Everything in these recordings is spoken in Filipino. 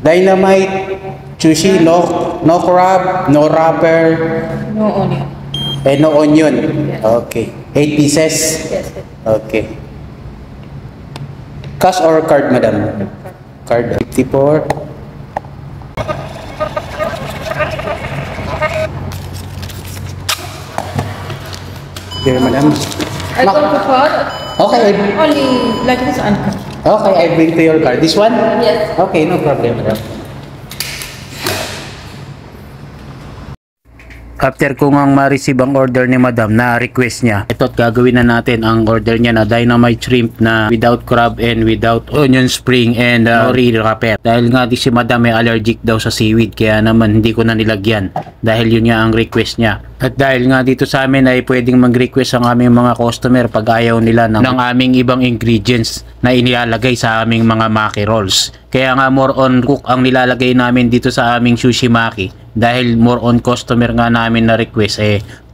Dynamite, sushi, no crab, no wrapper, No onion. no onion. Yes. Okay. 8 pieces. Yes. Okay. Cash or card, madam? Card. 54. Here, madam. I go to card. Okay. Only like this uncut. Okay, I bring to your card. This one? Yes. Okay, no problem, madam. After ko ngang ma-receive ang order ni madam na request niya, ito at gagawin na natin ang order niya na dynamite shrimp na without crab and without onion spring and nori wrapper. Dahil nga di si madam may allergic daw sa seaweed, kaya naman hindi ko na nilagyan dahil yun nga ang request niya. At dahil nga dito sa amin ay pwedeng mag-request ang aming mga customer pag ayaw nila ng aming ibang ingredients na inilalagay sa aming mga maki rolls. Kaya nga more on cook ang nilalagay namin dito sa aming sushi maki. Dahil more on customer nga namin na request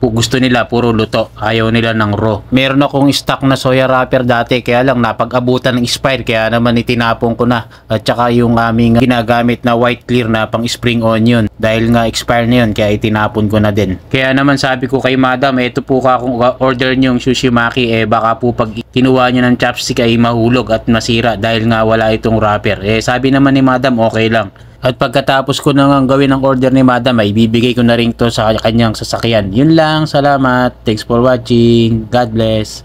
gusto nila puro luto, ayaw nila ng raw. Meron akong stock na soya wrapper dati, kaya lang napag-abutan ng expire, kaya naman itinapon ko na. At saka yung aming ginagamit na white clear na pang spring onion, dahil nga expire na yun, kaya itinapon ko na din. Kaya naman sabi ko kay madam, ito po kung order nyo yung sushi maki, baka po pag kinuha nyo ng chopstick ay mahulog at masira dahil nga wala itong wrapper. Sabi naman ni madam okay lang. At pagkatapos ko nang gawin ang order ni madam ay bibigay ko na rin to sa kanyang sasakyan. Yun lang, salamat. Thanks for watching. God bless.